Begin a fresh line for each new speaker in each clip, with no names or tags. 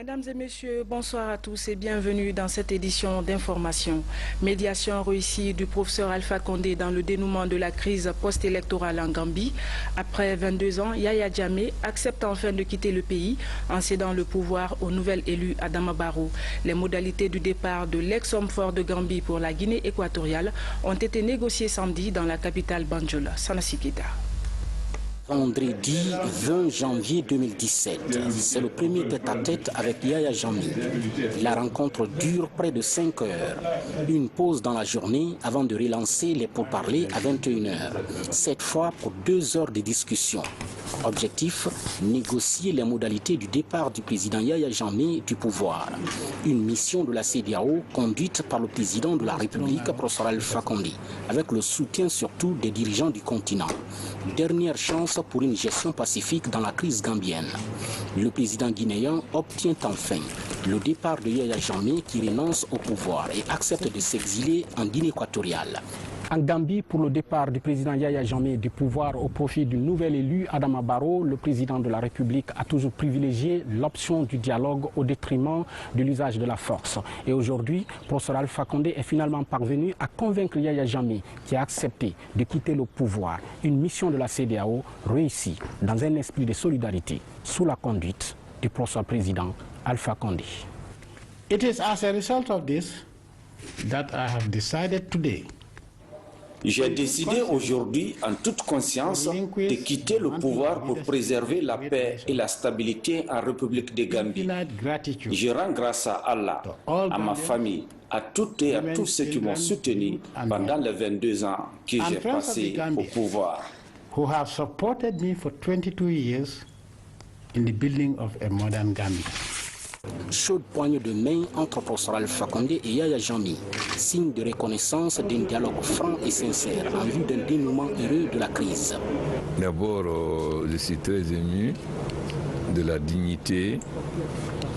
Mesdames et messieurs, bonsoir à tous et bienvenue dans cette édition d'information. Médiation réussie du professeur Alpha Condé dans le dénouement de la crise post-électorale en Gambie. Après 22 ans, Yaya Jammeh accepte enfin de quitter le pays en cédant le pouvoir au nouvel élu Adama Barrow. Les modalités du départ de l'ex-homme fort de Gambie pour la Guinée équatoriale ont été négociées samedi dans la capitale Banjul. Sanassi Keita.
Vendredi 20 janvier 2017, c'est le premier tête-à-tête avec Yaya Jammeh. La rencontre dure près de 5 heures. Une pause dans la journée avant de relancer les pourparlers à 21 heures. Cette fois pour 2 heures de discussion. Objectif, négocier les modalités du départ du président Yaya Jammeh du pouvoir. Une mission de la CEDEAO conduite par le président de la République, professeur Alpha Condé, avec le soutien surtout des dirigeants du continent. Dernière chance pour une gestion pacifique dans la crise gambienne. Le président guinéen obtient enfin le départ de Yaya Jammeh qui renonce au pouvoir et accepte de s'exiler en Guinée équatoriale. En Gambie, pour le départ du président Yaya Jammeh du pouvoir au profit du nouvel élu Adama Barrow, le président de la République a toujours privilégié l'option du dialogue au détriment de l'usage de la force. Et aujourd'hui, professeur Alpha Condé est finalement parvenu à convaincre Yaya Jammeh qui a accepté de quitter le pouvoir. Une mission de la CEDEAO réussie dans un esprit de solidarité sous la conduite du professeur président Alpha Condé.
It is as a result of this that I have decided today.
J'ai décidé aujourd'hui, en toute conscience, de quitter le pouvoir pour préserver la paix et la stabilité en République de Gambie. Je rends grâce à Allah, à ma famille, à toutes et à tous ceux qui m'ont soutenu pendant les 22 ans que j'ai passé au pouvoir.
Who have supported me for 22 years in the building of a modern Gambia.
Chaude poignée de main entre professeur Alpha Condé et Yaya Jammeh, signe de reconnaissance d'un dialogue franc et sincère en vue d'un dénouement heureux de la crise.
D'abord, je suis très ému de la dignité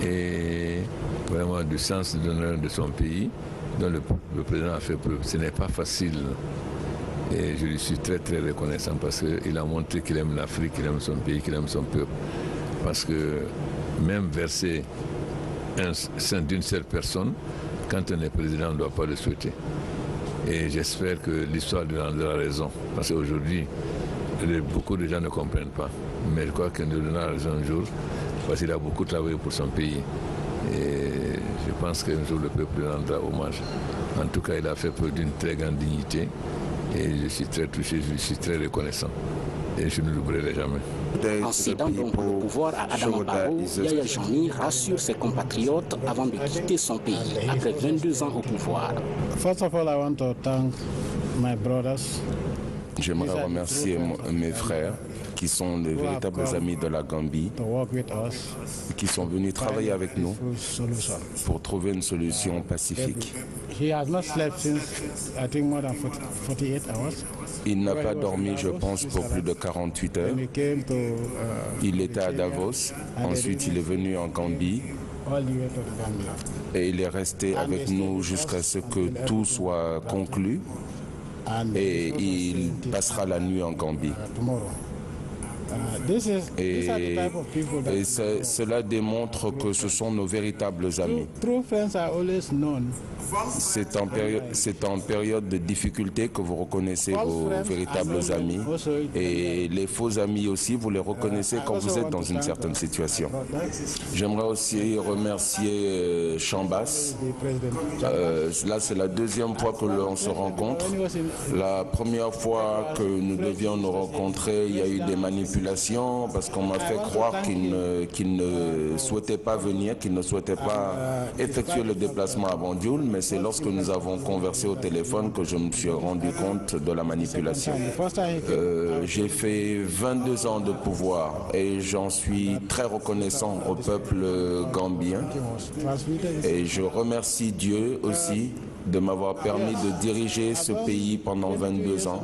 et vraiment du sens d'honneur de son pays dont le président a fait preuve. Ce n'est pas facile et je lui suis très reconnaissant parce qu'il a montré qu'il aime l'Afrique, qu'il aime son pays, qu'il aime son peuple. Parce que même verser un sein d'une seule personne, quand on est président, on ne doit pas le souhaiter. Et j'espère que l'histoire lui rendra raison. Parce qu'aujourd'hui, beaucoup de gens ne comprennent pas. Mais je crois qu'il nous donnera raison un jour, parce qu'il a beaucoup travaillé pour son pays. Et je pense qu'un jour, le peuple lui rendra hommage. En tout cas, il a fait preuve d'une très grande dignité. Et je suis très touché, je suis très reconnaissant. Et je ne l'oublierai jamais.
En cédant donc le pouvoir à Adama Barrow, Yaya Jammeh rassure ses compatriotes avant de quitter son pays après 22 ans au pouvoir.
First of all, I want to thank my brothers.
J'aimerais remercier mes frères qui sont les véritables amis de la Gambie, qui sont venus travailler avec nous pour trouver une solution pacifique. Il n'a pas dormi, je pense, pour plus de 48 heures. Il était à Davos, ensuite il est venu en Gambie et il est resté avec nous jusqu'à ce que tout soit conclu et il passera la nuit en Gambie. Et cela démontre que ce sont nos véritables amis. C'est en période de difficulté que vous reconnaissez vos véritables amis. Et les faux amis aussi, vous les reconnaissez quand vous êtes dans une certaine situation. J'aimerais aussi remercier Chambas. Là, c'est la deuxième fois que l'on se rencontre. La première fois que nous devions nous rencontrer, il y a eu des manipulations parce qu'on m'a fait croire qu'il ne souhaitait pas venir, qu'il ne souhaitait pas effectuer le déplacement à Banjul, mais c'est lorsque nous avons conversé au téléphone que je me suis rendu compte de la manipulation. J'ai fait 22 ans de pouvoir et j'en suis très reconnaissant au peuple gambien et je remercie Dieu aussi de m'avoir permis de diriger ce pays pendant 22 ans.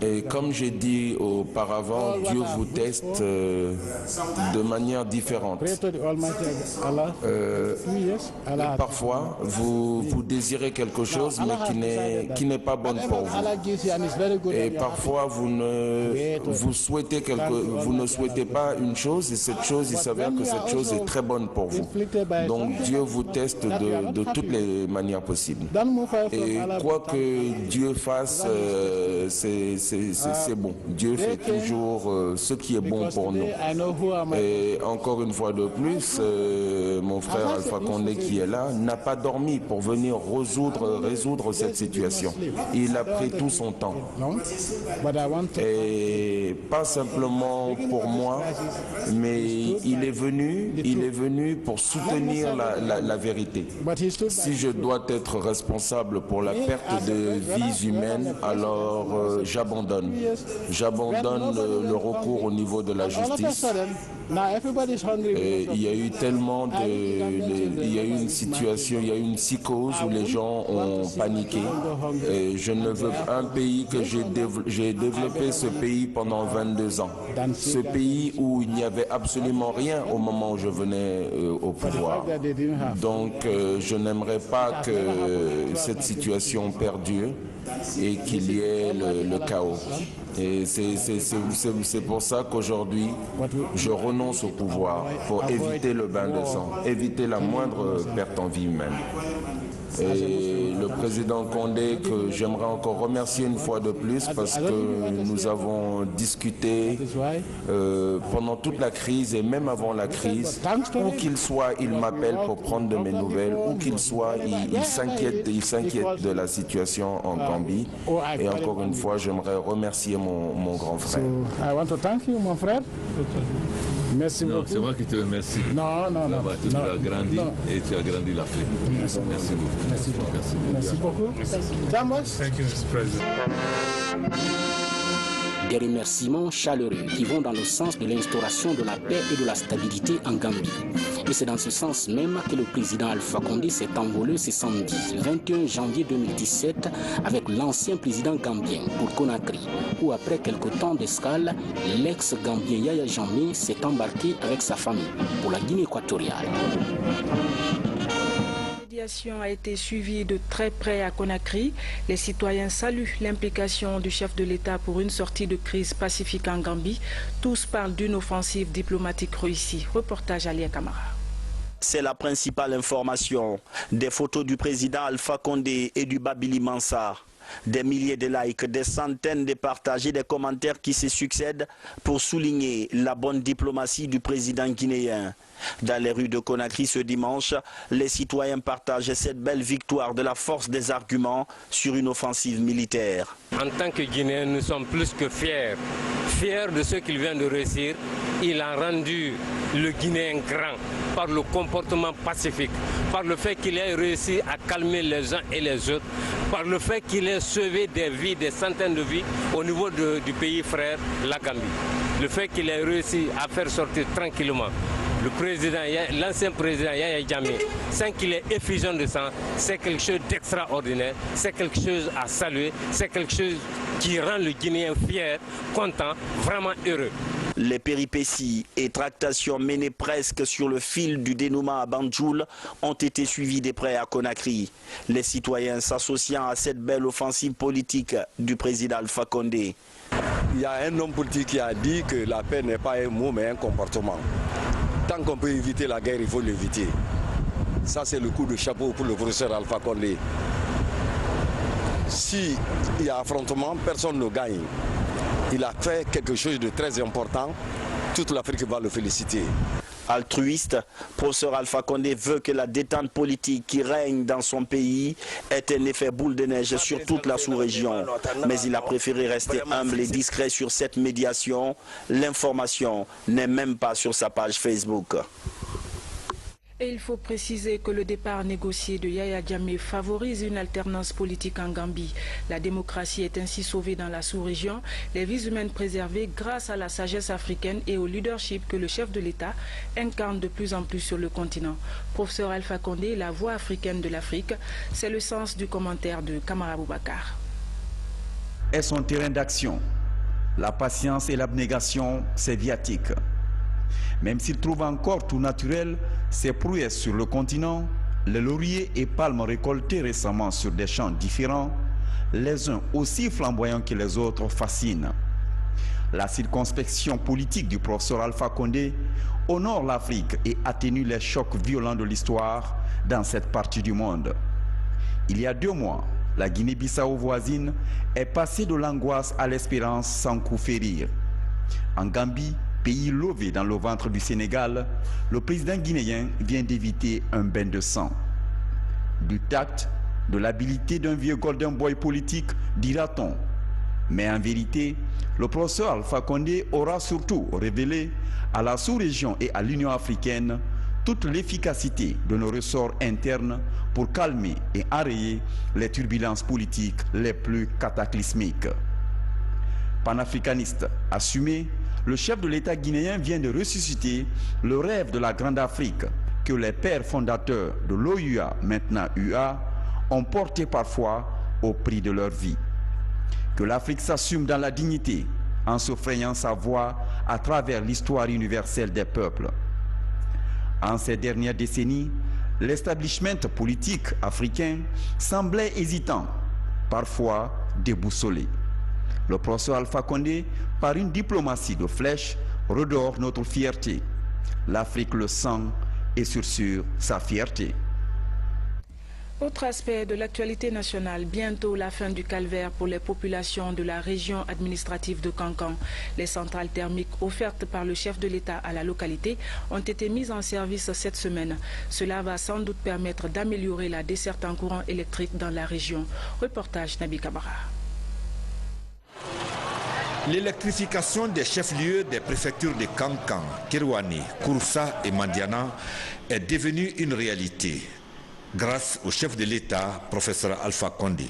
Et comme j'ai dit auparavant, Dieu vous teste de manière différente. Parfois, vous désirez quelque chose, mais qui n'est pas bon pour vous. Et parfois, vous ne souhaitez pas une chose, et cette chose, il s'avère que cette chose est très bonne pour vous. Donc Dieu vous teste de toutes les manières possibles. Et quoi que Dieu fasse, c'est bon. Dieu fait toujours ce qui est bon pour nous. Et encore une fois de plus, mon frère Alpha Condé qui est là n'a pas dormi pour venir résoudre cette situation. Il a pris tout son temps. Et pas simplement pour moi, mais il est venu pour soutenir la vérité. Si je dois être responsable pour la perte de vies humaines, alors j'abandonne. J'abandonne le recours au niveau de la justice. Et il y a eu tellement il y a eu une situation, il y a eu une psychose où les gens ont paniqué. Et je ne veux un pays que j'ai développé ce pays pendant 22 ans. Ce pays où il n'y avait absolument rien au moment où je venais au pouvoir. Donc je n'aimerais pas que cette situation perdure et qu'il y ait le chaos. Et c'est pour ça qu'aujourd'hui, je renonce au pouvoir pour éviter le bain de sang, éviter la moindre perte en vie humaine. Et le président Condé, que j'aimerais encore remercier une fois de plus parce que nous avons discuté pendant toute la crise et même avant la crise. Où qu'il soit, il m'appelle pour prendre de mes nouvelles. Où qu'il soit, il s'inquiète de la situation en Gambie. Et encore une fois, j'aimerais remercier mon grand frère.
Mon frère. Merci beaucoup.
C'est moi qui te remercie.
Non.
Tu as grandi et tu as grandi l'Afrique. Merci beaucoup.
Merci beaucoup.
Thank you, Mr. President.
Des remerciements chaleureux qui vont dans le sens de l'instauration de la paix et de la stabilité en Gambie. Et c'est dans ce sens même que le président Alpha Condé s'est envolé ce samedi 21 janvier 2017 avec l'ancien président gambien pour Conakry, où après quelques temps d'escale, l'ex-gambien Yaya Jammeh s'est embarqué avec sa famille pour la Guinée équatoriale.
La médiation a été suivie de très près à Conakry. Les citoyens saluent l'implication du chef de l'État pour une sortie de crise pacifique en Gambie. Tous parlent d'une offensive diplomatique réussie. Reportage Alia Kamara.
C'est la principale information. Des photos du président Alpha Condé et du Babili Mansa. Des milliers de likes, des centaines de partages et des commentaires qui se succèdent pour souligner la bonne diplomatie du président guinéen. Dans les rues de Conakry ce dimanche, les citoyens partagent cette belle victoire de la force des arguments sur une offensive militaire.
En tant que Guinéens, nous sommes plus que fiers. Fiers de ce qu'il vient de réussir. Il a rendu le Guinéen grand par le comportement pacifique, par le fait qu'il ait réussi à calmer les uns et les autres, par le fait qu'il ait sauvé des vies, des centaines de vies au niveau du pays frère, la Gambie. Le fait qu'il ait réussi à faire sortir tranquillement le président, l'ancien président Yaya Jammeh, sans qu'il ait effusion de sang, c'est quelque chose d'extraordinaire, c'est quelque chose à saluer, c'est quelque chose qui rend le Guinéen fier, content, vraiment heureux.
Les péripéties et tractations menées presque sur le fil du dénouement à Banjul ont été suivies de près à Conakry. Les citoyens s'associant à cette belle offensive politique du président Alpha Condé.
Il y a un homme politique qui a dit que la paix n'est pas un mot mais un comportement. Tant qu'on peut éviter la guerre, il faut l'éviter. Ça, c'est le coup de chapeau pour le professeur Alpha Condé. S'il y a affrontement, personne ne gagne. Il a fait quelque chose de très important. Toute l'Afrique va le féliciter.
Altruiste, professeur Alpha Condé veut que la détente politique qui règne dans son pays ait un effet boule de neige sur toute la sous-région. Mais il a préféré rester humble et discret sur cette médiation. L'information n'est même pas sur sa page Facebook.
Et il faut préciser que le départ négocié de Yaya Jammeh favorise une alternance politique en Gambie. La démocratie est ainsi sauvée dans la sous-région, les vies humaines préservées grâce à la sagesse africaine et au leadership que le chef de l'État incarne de plus en plus sur le continent. Professeur Alpha Condé, la voix africaine de l'Afrique, c'est le sens du commentaire de Kamara Boubacar.
Est son terrain d'action. La patience et l'abnégation, c'est viatique. Même s'il trouve encore tout naturel ses prouesses sur le continent, les lauriers et palmes récoltés récemment sur des champs différents, les uns aussi flamboyants que les autres, fascinent. La circonspection politique du professeur Alpha Condé honore l'Afrique et atténue les chocs violents de l'histoire dans cette partie du monde. Il y a 2 mois, la Guinée-Bissau voisine est passée de l'angoisse à l'espérance sans coup férir. En Gambie, pays lové dans le ventre du Sénégal, le président guinéen vient d'éviter un bain de sang. Du tact, de l'habilité d'un vieux golden boy politique, dira-t-on. Mais en vérité, le professeur Alpha Condé aura surtout révélé à la sous-région et à l'Union africaine toute l'efficacité de nos ressorts internes pour calmer et enrayer les turbulences politiques les plus cataclysmiques. Panafricaniste assumé, le chef de l'État guinéen vient de ressusciter le rêve de la Grande Afrique que les pères fondateurs de l'OUA, maintenant UA, ont porté parfois au prix de leur vie. Que l'Afrique s'assume dans la dignité en se frayant sa voie à travers l'histoire universelle des peuples. En ces dernières décennies, l'establishment politique africain semblait hésitant, parfois déboussolé. Le professeur Alpha Condé, par une diplomatie de flèche, redore notre fierté. L'Afrique le sent et sur sa fierté.
Autre aspect de l'actualité nationale, bientôt la fin du calvaire pour les populations de la région administrative de Kankan. Les centrales thermiques offertes par le chef de l'État à la localité ont été mises en service cette semaine. Cela va sans doute permettre d'améliorer la desserte en courant électrique dans la région. Reportage Nabi Kabara.
L'électrification des chefs-lieux des préfectures de Kankan, Kirwani, Kouroussa et Mandiana est devenue une réalité grâce au chef de l'État, professeur Alpha Condé.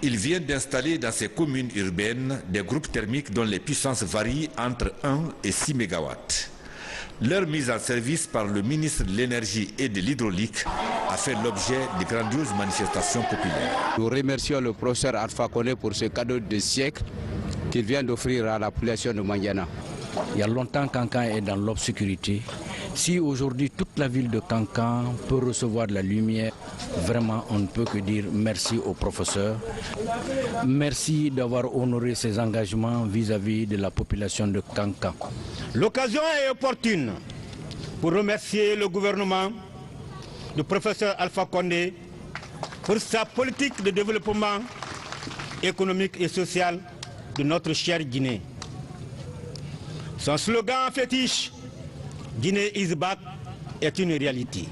Il vient d'installer dans ces communes urbaines des groupes thermiques dont les puissances varient entre 1 et 6 MW. Leur mise en service par le ministre de l'Énergie et de l'Hydraulique a fait l'objet de grandioses manifestations populaires.
Nous remercions le professeur Alpha Condé pour ce cadeau de siècle qu'il vient d'offrir à la population de Mandiana. Il y a longtemps Kankan est dans l'obscurité. Si aujourd'hui toute la ville de Kankan peut recevoir de la lumière, vraiment on ne peut que dire merci au professeur. Merci d'avoir honoré ses engagements vis-à-vis de la population de Kankan.
L'occasion est opportune pour remercier le gouvernement du professeur Alpha Condé pour sa politique de développement économique et social de notre chère Guinée. Son slogan fétiche, Guinée is back, est une réalité.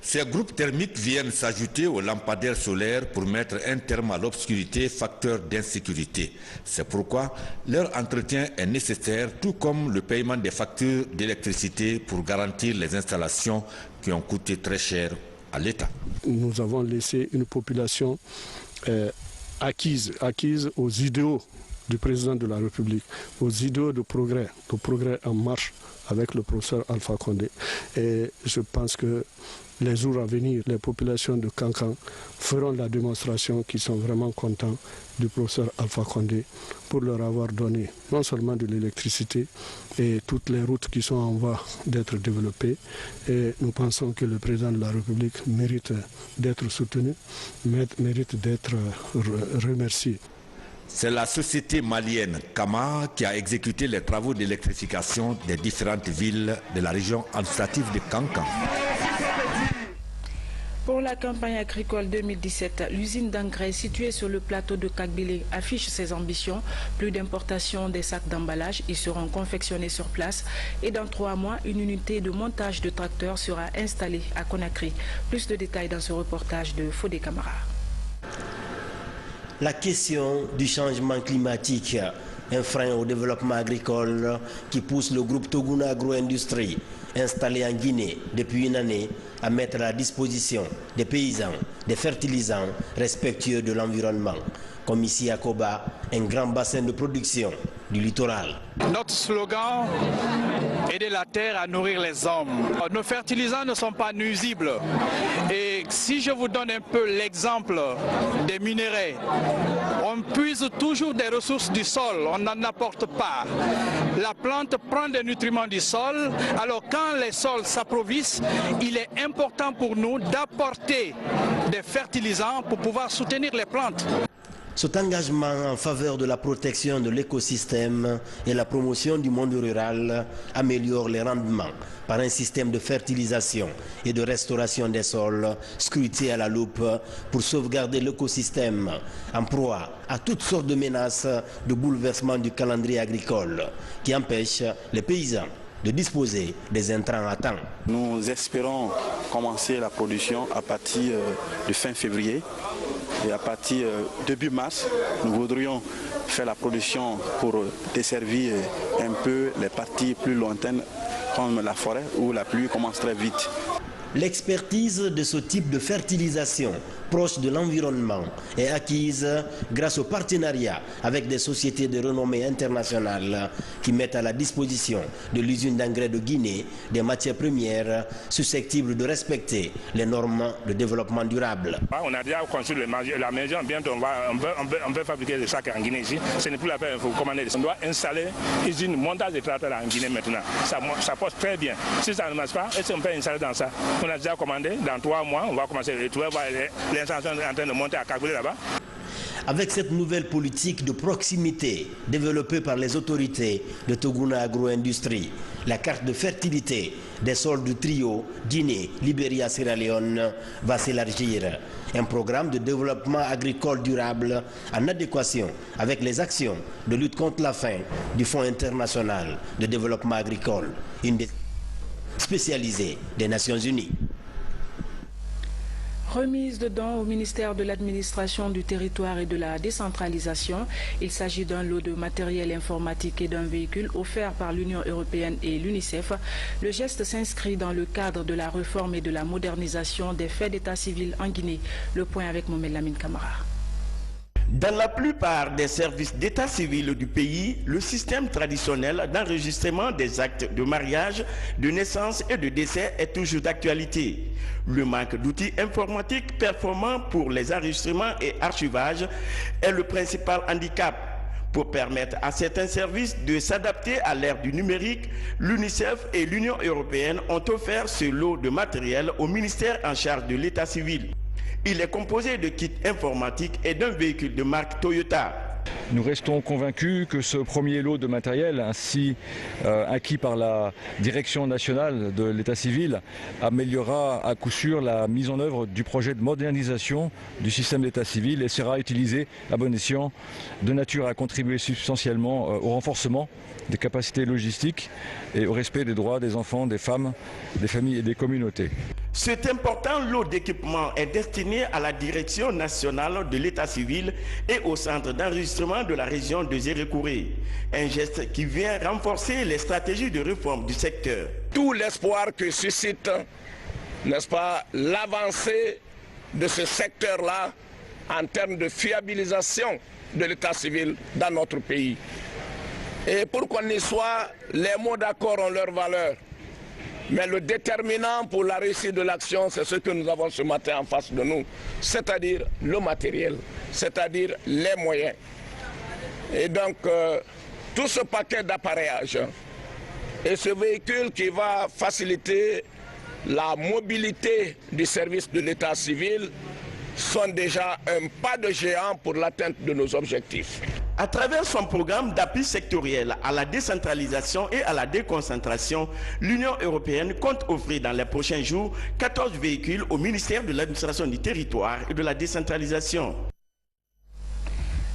Ces groupes thermiques viennent s'ajouter aux lampadaires solaires pour mettre un terme à l'obscurité, facteur d'insécurité. C'est pourquoi leur entretien est nécessaire, tout comme le paiement des factures d'électricité pour garantir les installations qui ont coûté très cher à l'État.
Nous avons laissé une population acquise aux idéaux du président de la République, aux idéaux de progrès en marche avec le professeur Alpha Condé. Et je pense que les jours à venir, les populations de Kankan feront la démonstration qu'ils sont vraiment contents du professeur Alpha Condé pour leur avoir donné non seulement de l'électricité et toutes les routes qui sont en voie d'être développées. Et nous pensons que le président de la République mérite d'être soutenu, mérite d'être remercié.
C'est la société malienne Kama qui a exécuté les travaux d'électrification des différentes villes de la région administrative de Kankan.
Pour la campagne agricole 2017, l'usine d'engrais située sur le plateau de Kagbile affiche ses ambitions. Plus d'importation des sacs d'emballage, ils seront confectionnés sur place et dans 3 mois, une unité de montage de tracteurs sera installée à Conakry. Plus de détails dans ce reportage de Fodé Camara.
La question du changement climatique Un frein au développement agricole qui pousse le groupe Toguna Agro-Industrie, installé en Guinée depuis une année, à mettre à la disposition des paysans des fertilisants respectueux de l'environnement, comme ici à Koba, un grand bassin de production du littoral.
Notre slogan, aider la terre à nourrir les hommes. Nos fertilisants ne sont pas nuisibles. Et si je vous donne un peu l'exemple des minerais, on puise toujours des ressources du sol, on n'en apporte pas. La plante prend des nutriments du sol, alors quand les sols s'appauvrissent, il est important pour nous d'apporter des fertilisants pour pouvoir soutenir les plantes.
Cet engagement en faveur de la protection de l'écosystème et la promotion du monde rural améliore les rendements par un système de fertilisation et de restauration des sols scruté à la loupe pour sauvegarder l'écosystème en proie à toutes sortes de menaces de bouleversement du calendrier agricole qui empêchent les paysans de disposer des intrants à temps.
Nous espérons commencer la production à partir de fin février. Et à partir début mars, nous voudrions faire la production pour desservir un peu les parties plus lointaines comme la forêt où la pluie commence très vite.
L'expertise de ce type de fertilisation proche de l'environnement est acquise grâce au partenariat avec des sociétés de renommée internationale qui mettent à la disposition de l'usine d'engrais de Guinée des matières premières susceptibles de respecter les normes de développement durable.
On a déjà construit la maison, bientôt on peut fabriquer des sacs en Guinée ici. Ce n'est plus la peine, il faut commander. On doit installer une usine montage de tracteurs en Guinée maintenant. Ça pose très bien. Si ça ne marche pas, est-ce qu'on peut installer dans ça? On a déjà commandé, dans 3 mois, on va commencer à trouver l'intention en train de monter à calculer là-bas.
Avec cette nouvelle politique de proximité développée par les autorités de Toguna Agro-Industrie, la carte de fertilité des sols du trio Guinée, Libéria, Sierra Leone va s'élargir. Un programme de développement agricole durable en adéquation avec les actions de lutte contre la faim du Fonds international de développement agricole, une des spécialisées des Nations Unies.
Remise de dons au ministère de l'Administration du Territoire et de la Décentralisation. Il s'agit d'un lot de matériel informatique et d'un véhicule offert par l'Union européenne et l'UNICEF. Le geste s'inscrit dans le cadre de la réforme et de la modernisation des faits d'état civil en Guinée. Le point avec Mohamed Lamine Camara.
Dans la plupart des services d'état civil du pays, le système traditionnel d'enregistrement des actes de mariage, de naissance et de décès est toujours d'actualité. Le manque d'outils informatiques performants pour les enregistrements et archivages est le principal handicap. Pour permettre à certains services de s'adapter à l'ère du numérique, l'UNICEF et l'Union européenne ont offert ce lot de matériel au ministère en charge de l'état civil. Il est composé de kits informatiques et d'un véhicule de marque Toyota.
Nous restons convaincus que ce premier lot de matériel, ainsi acquis par la Direction nationale de l'état civil, améliorera à coup sûr la mise en œuvre du projet de modernisation du système d'état civil et sera utilisé à bon escient de nature à contribuer substantiellement au renforcement des capacités logistiques et au respect des droits des enfants, des femmes, des familles et des communautés.
Cet important lot d'équipement est destiné à la Direction nationale de l'état civil et au centre d'enregistrement de la région de Zérékouré. Un geste qui vient renforcer les stratégies de réforme du secteur.
Tout l'espoir que suscite, n'est-ce pas, l'avancée de ce secteur-là en termes de fiabilisation de l'état civil dans notre pays. Et pour qu'on y soit, les mots d'accord ont leur valeur. Mais le déterminant pour la réussite de l'action, c'est ce que nous avons ce matin en face de nous, c'est-à-dire le matériel, c'est-à-dire les moyens. Et donc, tout ce paquet d'appareillage et ce véhicule qui va faciliter la mobilité du service de l'état civil sont déjà un pas de géant pour l'atteinte de nos objectifs.
À travers son programme d'appui sectoriel à la décentralisation et à la déconcentration, l'Union européenne compte offrir dans les prochains jours 14 véhicules au ministère de l'Administration du Territoire et de la Décentralisation.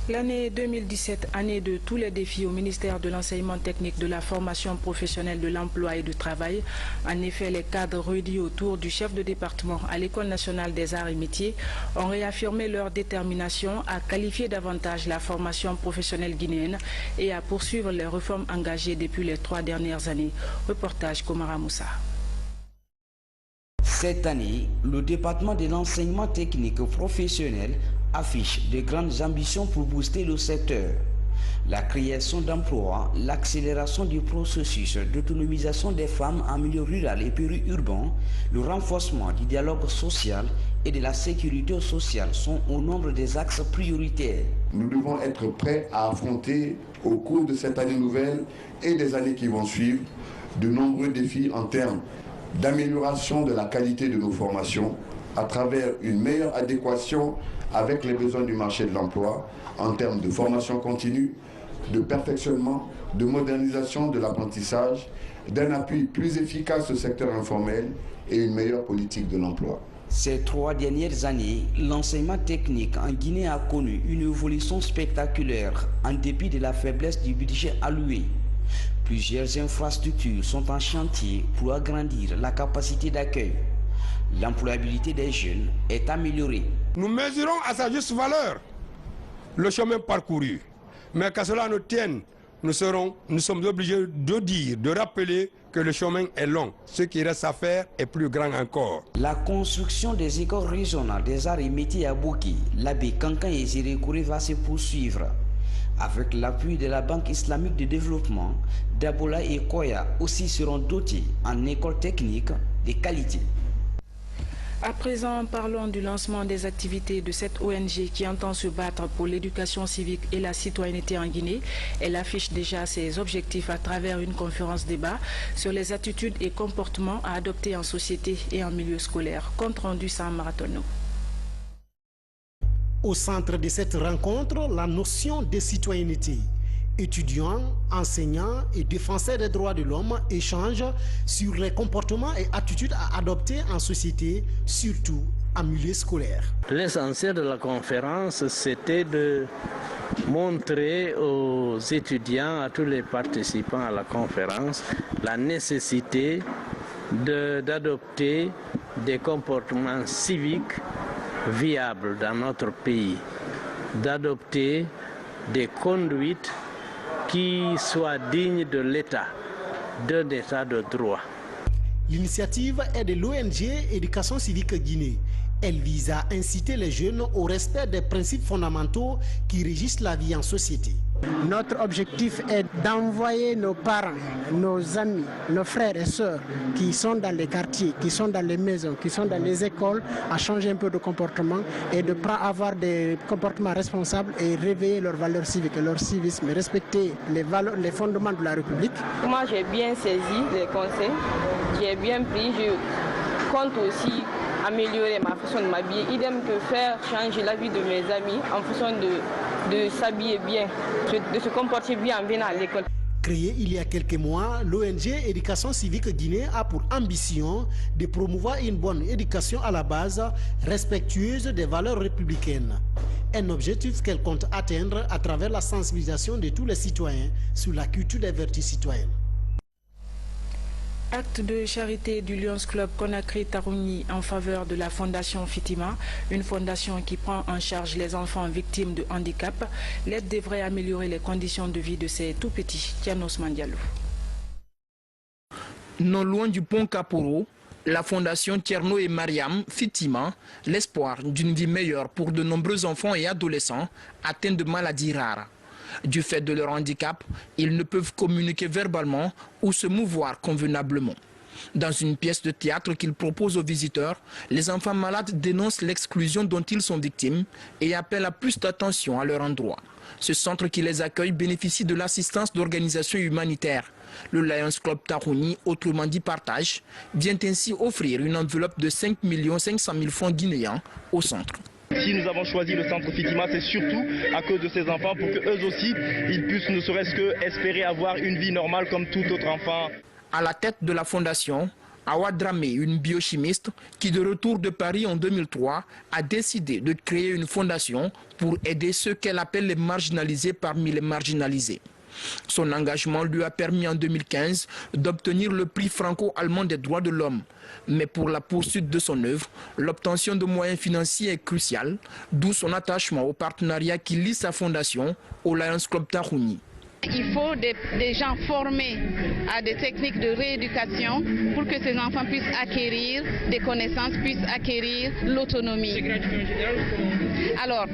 L'année 2017, année de tous les défis au ministère de l'Enseignement technique, de la formation professionnelle, de l'emploi et du travail. En effet, les cadres réunis autour du chef de département à l'École nationale des arts et métiers ont réaffirmé leur détermination à qualifier davantage la formation professionnelle guinéenne et à poursuivre les réformes engagées depuis les 3 dernières années. Reportage Komara Moussa.
Cette année, le département de l'enseignement technique professionnel affiche de grandes ambitions pour booster le secteur. La création d'emplois, l'accélération du processus d'autonomisation des femmes en milieu rural et périurbain, le renforcement du dialogue social et de la sécurité sociale sont au nombre des axes prioritaires.
Nous devons être prêts à affronter au cours de cette année nouvelle et des années qui vont suivre de nombreux défis en termes d'amélioration de la qualité de nos formations à travers une meilleure adéquation avec les besoins du marché de l'emploi en termes de formation continue, de perfectionnement, de modernisation de l'apprentissage, d'un appui plus efficace au secteur informel et une meilleure politique de l'emploi.
Ces 3 dernières années, l'enseignement technique en Guinée a connu une évolution spectaculaire en dépit de la faiblesse du budget alloué. Plusieurs infrastructures sont en chantier pour agrandir la capacité d'accueil. L'employabilité des jeunes est améliorée.
Nous mesurons à sa juste valeur le chemin parcouru. Mais qu'à cela ne tienne, nous sommes obligés de dire, de rappeler que le chemin est long. Ce qui reste à faire est plus grand encore.
La construction des écoles régionales des arts et métiers à Boki, l'abbé Kankan et Zérékouré va se poursuivre. Avec l'appui de la Banque islamique de développement, Dabola et Koya aussi seront dotés en écoles techniques de qualité.
À présent, parlons du lancement des activités de cette ONG qui entend se battre pour l'éducation civique et la citoyenneté en Guinée. Elle affiche déjà ses objectifs à travers une conférence débat sur les attitudes et comportements à adopter en société et en milieu scolaire. Compte rendu sans Maratono.
Au centre de cette rencontre, la notion de citoyenneté. Étudiants, enseignants et défenseurs des droits de l'homme échangent sur les comportements et attitudes à adopter en société, surtout en milieu scolaire.
L'essentiel de la conférence, c'était de montrer aux étudiants, à tous les participants à la conférence, la nécessité d'adopter des comportements civiques viables dans notre pays, d'adopter des conduites qui soient dignes de l'État, d'un État de droit.
L'initiative est de l'ONG Éducation civique Guinée. Elle vise à inciter les jeunes au respect des principes fondamentaux qui régissent la vie en société.
Notre objectif est d'envoyer nos parents, nos amis, nos frères et sœurs qui sont dans les quartiers, qui sont dans les maisons, qui sont dans les écoles à changer un peu de comportement et de avoir des comportements responsables et réveiller leurs valeurs civiques et leur civisme, respecter les fondements de la République.
Moi j'ai bien saisi les conseils, j'ai bien pris, je compte aussi améliorer ma façon de m'habiller, idem que faire changer la vie de mes amis en fonction de s'habiller bien, de se comporter bien en venant à l'école.
Créée il y a quelques mois, l'ONG Éducation civique Guinée a pour ambition de promouvoir une bonne éducation à la base, respectueuse des valeurs républicaines. Un objectif qu'elle compte atteindre à travers la sensibilisation de tous les citoyens sur la culture des vertus citoyennes.
Acte de charité du Lions Club Conakry Tarouni en faveur de la fondation Fitima, une fondation qui prend en charge les enfants victimes de handicap. L'aide devrait améliorer les conditions de vie de ces tout-petits. Tianos Mandialou.
Non loin du pont Kaporo, la fondation Tierno et Mariam Fitima, l'espoir d'une vie meilleure pour de nombreux enfants et adolescents atteints de maladies rares. Du fait de leur handicap, ils ne peuvent communiquer verbalement ou se mouvoir convenablement. Dans une pièce de théâtre qu'ils proposent aux visiteurs, les enfants malades dénoncent l'exclusion dont ils sont victimes et appellent à plus d'attention à leur endroit. Ce centre qui les accueille bénéficie de l'assistance d'organisations humanitaires. Le Lions Club Tarouni, autrement dit Partage, vient ainsi offrir une enveloppe de 5 500 000 francs guinéens au centre.
Si nous avons choisi le centre Fitima, c'est surtout à cause de ces enfants pour qu'eux aussi, ils puissent ne serait-ce que espérer avoir une vie normale comme tout autre enfant.
À la tête de la fondation, Awa Dramé, une biochimiste qui, de retour de Paris en 2003, a décidé de créer une fondation pour aider ceux qu'elle appelle les marginalisés parmi les marginalisés. Son engagement lui a permis en 2015 d'obtenir le prix franco-allemand des droits de l'homme. Mais pour la poursuite de son œuvre, l'obtention de moyens financiers est cruciale, d'où son attachement au partenariat qui lie sa fondation au Lions Club Tarouni.
Il faut des gens formés à des techniques de rééducation pour que ces enfants puissent acquérir des connaissances, puissent acquérir l'autonomie. Alors,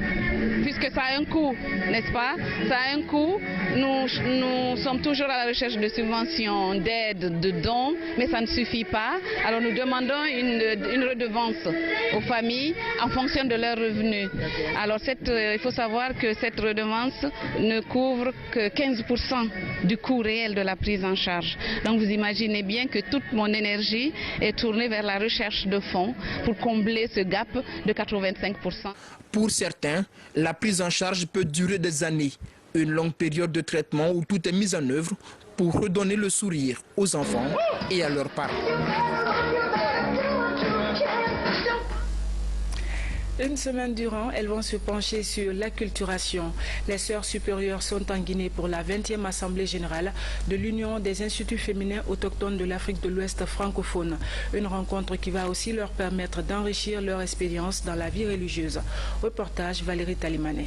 puisque ça a un coût, n'est-ce pas? Ça a un coût. Nous sommes toujours à la recherche de subventions, d'aides, de dons, mais ça ne suffit pas. Alors nous demandons une redevance aux familles en fonction de leurs revenus. Alors il faut savoir que cette redevance ne couvre que 15% du coût réel de la prise en charge. Donc vous imaginez bien que toute mon énergie est tournée vers la recherche de fonds pour combler ce gap de 85%.
Pour certains, la prise en charge peut durer des années. Une longue période de traitement où tout est mis en œuvre pour redonner le sourire aux enfants et à leurs parents.
Une semaine durant, elles vont se pencher sur l'acculturation. Les sœurs supérieures sont en Guinée pour la 20e Assemblée générale de l'Union des instituts féminins autochtones de l'Afrique de l'Ouest francophone. Une rencontre qui va aussi leur permettre d'enrichir leur expérience dans la vie religieuse. Reportage Valérie Talimané.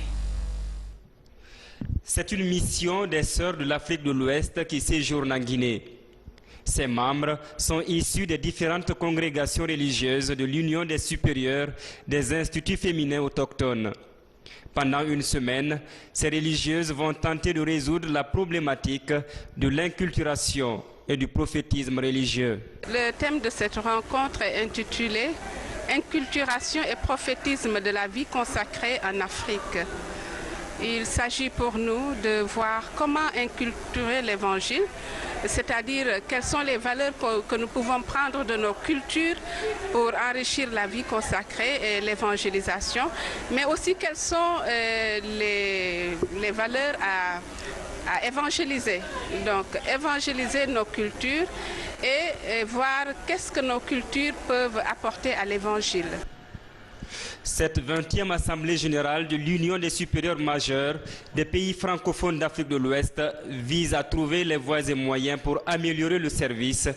C'est une mission des sœurs de l'Afrique de l'Ouest qui séjournent en Guinée. Ses membres sont issus des différentes congrégations religieuses de l'Union des supérieurs des instituts féminins autochtones. Pendant une semaine, ces religieuses vont tenter de résoudre la problématique de l'inculturation et du prophétisme religieux.
Le thème de cette rencontre est intitulé « Inculturation et prophétisme de la vie consacrée en Afrique ». Il s'agit pour nous de voir comment inculturer l'Évangile, c'est-à-dire quelles sont les valeurs que nous pouvons prendre de nos cultures pour enrichir la vie consacrée et l'évangélisation, mais aussi quelles sont les valeurs à évangéliser. Donc évangéliser nos cultures et voir qu'est-ce que nos cultures peuvent apporter à l'Évangile.
Cette 20e Assemblée générale de l'Union des supérieurs majeurs des pays francophones d'Afrique de l'Ouest vise à trouver les voies et moyens pour améliorer le service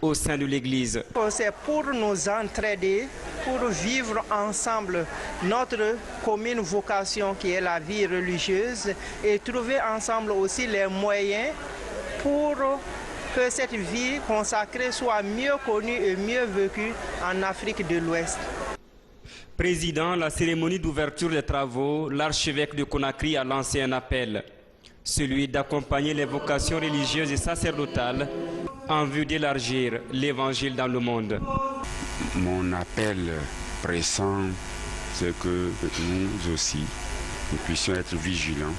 au sein de l'Église.
C'est pour nous entraider, pour vivre ensemble notre commune vocation qui est la vie religieuse et trouver ensemble aussi les moyens pour que cette vie consacrée soit mieux connue et mieux vécue en Afrique de l'Ouest.
Président la cérémonie d'ouverture des travaux, l'archevêque de Conakry a lancé un appel, celui d'accompagner les vocations religieuses et sacerdotales en vue d'élargir l'évangile dans le monde.
Mon appel pressant, c'est que nous aussi, nous puissions être vigilants,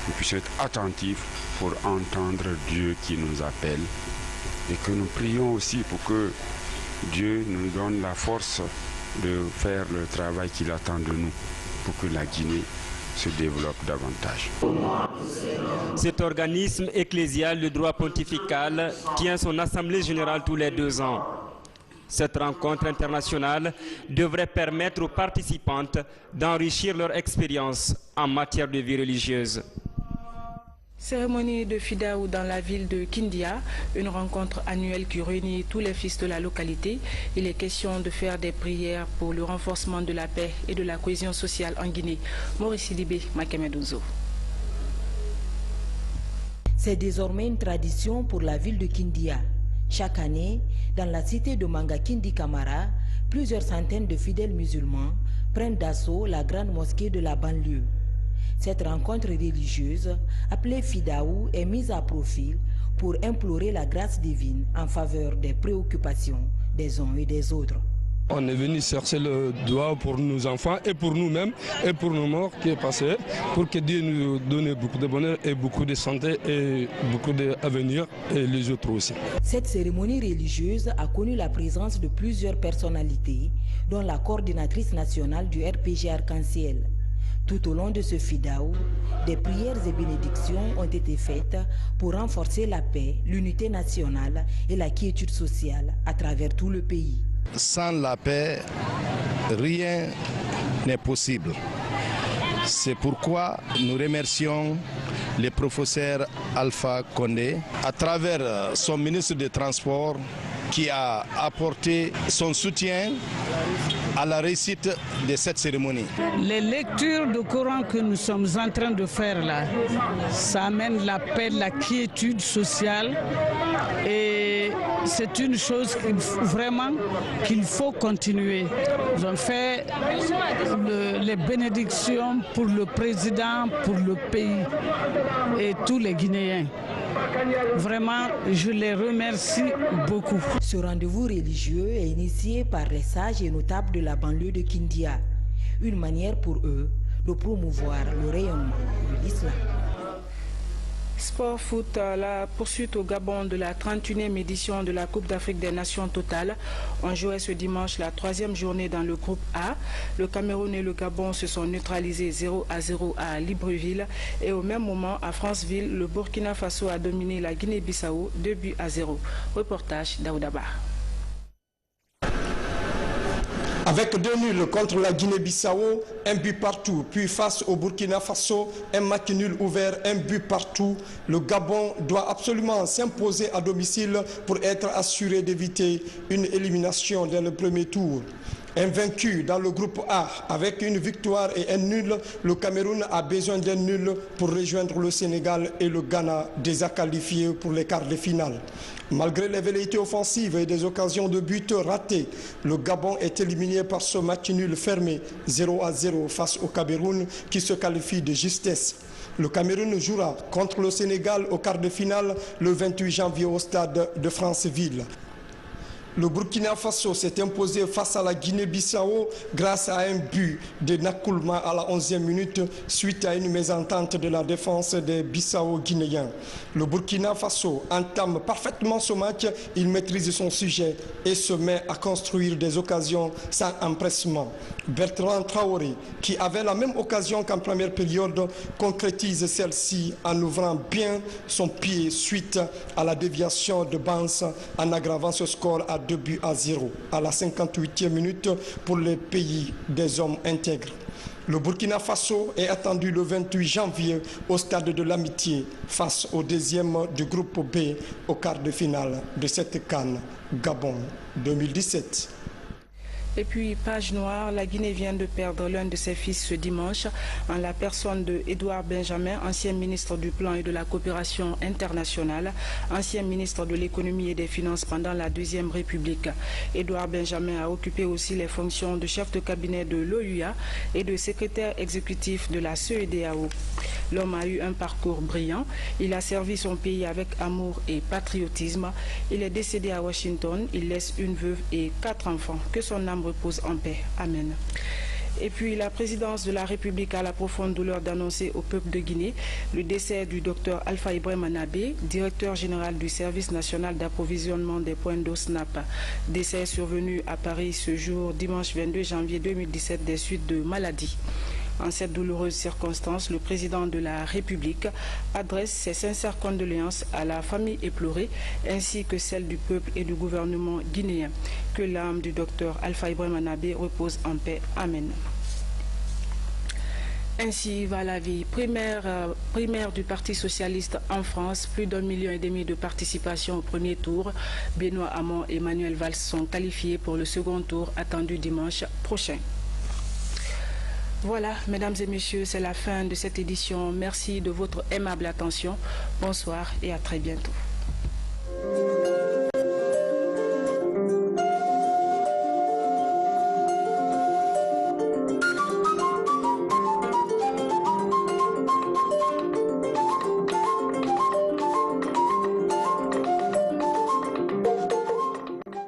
nous puissions être attentifs pour entendre Dieu qui nous appelle et que nous prions aussi pour que Dieu nous donne la force de faire le travail qu'il attend de nous pour que la Guinée se développe davantage.
Cet organisme ecclésial de droit pontifical tient son assemblée générale tous les 2 ans. Cette rencontre internationale devrait permettre aux participantes d'enrichir leur expérience en matière de vie religieuse.
Cérémonie de Fidaou dans la ville de Kindia, une rencontre annuelle qui réunit tous les fils de la localité. Il est question de faire des prières pour le renforcement de la paix et de la cohésion sociale en Guinée. Maurice Sidibé, Makemedouzo.
C'est désormais une tradition pour la ville de Kindia. Chaque année, dans la cité de Mangakindi Kamara, plusieurs centaines de fidèles musulmans prennent d'assaut la grande mosquée de la banlieue. Cette rencontre religieuse, appelée Fidaou, est mise à profil pour implorer la grâce divine en faveur des préoccupations des uns et des autres.
On est venu chercher le doigt pour nos enfants et pour nous-mêmes et pour nos morts qui est passé, pour que Dieu nous donne beaucoup de bonheur et beaucoup de santé et beaucoup d'avenir et les autres aussi.
Cette cérémonie religieuse a connu la présence de plusieurs personnalités, dont la coordinatrice nationale du RPG Arc-en-Ciel. Tout au long de ce FIDAO, des prières et bénédictions ont été faites pour renforcer la paix, l'unité nationale et la quiétude sociale à travers tout le pays.
Sans la paix, rien n'est possible. C'est pourquoi nous remercions le professeur Alpha Condé à travers son ministre des Transports qui a apporté son soutien à la réussite de cette cérémonie.
Les lectures de Coran que nous sommes en train de faire là, ça amène la paix, la quiétude sociale et c'est une chose vraiment qu'il faut continuer. Nous avons fait les bénédictions pour le président, pour le pays et tous les Guinéens. Vraiment, je les remercie beaucoup.
Ce rendez-vous religieux est initié par les sages et notables de la banlieue de Kindia. Une manière pour eux de promouvoir le rayonnement de l'islam.
Sport foot, la poursuite au Gabon de la 31e édition de la Coupe d'Afrique des Nations Totale. On jouait ce dimanche la 3e journée dans le groupe A. Le Cameroun et le Gabon se sont neutralisés 0-0 à Libreville. Et au même moment, à Franceville, le Burkina Faso a dominé la Guinée-Bissau 2-0. Reportage d'Aoudaba.
Avec 2 nuls contre la Guinée-Bissau, un but partout, puis face au Burkina Faso, un match nul ouvert, un but partout, le Gabon doit absolument s'imposer à domicile pour être assuré d'éviter une élimination dans le premier tour. Invaincu dans le groupe A avec une victoire et un nul, le Cameroun a besoin d'un nul pour rejoindre le Sénégal et le Ghana déjà qualifiés pour les quarts de finale. Malgré les velléités offensives et des occasions de but ratées, le Gabon est éliminé par ce match nul fermé 0-0 face au Cameroun qui se qualifie de justesse. Le Cameroun jouera contre le Sénégal au quart de finale le 28 janvier au stade de Franceville. Le Burkina Faso s'est imposé face à la Guinée-Bissau grâce à un but de Nakoulma à la 11e minute suite à une mésentente de la défense des Bissau-Guinéens. Le Burkina Faso entame parfaitement ce match, il maîtrise son sujet et se met à construire des occasions sans empressement. Bertrand Traoré, qui avait la même occasion qu'en première période, concrétise celle-ci en ouvrant bien son pied suite à la déviation de Bans en aggravant ce score à 2-0 à la 58e minute pour les pays des hommes intègres. Le Burkina Faso est attendu le 28 janvier au stade de l'Amitié face au deuxième du groupe B au quart de finale de cette CAN Gabon 2017.
Et puis, page noire, la Guinée vient de perdre l'un de ses fils ce dimanche en la personne de Édouard Benjamin, ancien ministre du Plan et de la Coopération internationale, ancien ministre de l'Économie et des Finances pendant la Deuxième République. Édouard Benjamin a occupé aussi les fonctions de chef de cabinet de l'OUA et de secrétaire exécutif de la CEDEAO. L'homme a eu un parcours brillant. Il a servi son pays avec amour et patriotisme. Il est décédé à Washington. Il laisse une veuve et 4 enfants. Que son âme repose en paix. Amen. Et puis la présidence de la République a la profonde douleur d'annoncer au peuple de Guinée le décès du docteur Alpha Ibrahima Nabé, directeur général du service national d'approvisionnement des points d'eau SNAP. Décès survenu à Paris ce jour, dimanche 22 janvier 2017, des suites de maladie. En cette douloureuse circonstance, le président de la République adresse ses sincères condoléances à la famille éplorée ainsi que celle du peuple et du gouvernement guinéen. Que l'âme du docteur Alpha Ibrahima Nabé repose en paix. Amen. Ainsi va la vie. Primaire du Parti socialiste en France, plus d'1,5 million de participation au premier tour. Benoît Hamon et Manuel Valls sont qualifiés pour le second tour attendu dimanche prochain. Voilà, mesdames et messieurs, c'est la fin de cette édition. Merci de votre aimable attention. Bonsoir et à très bientôt.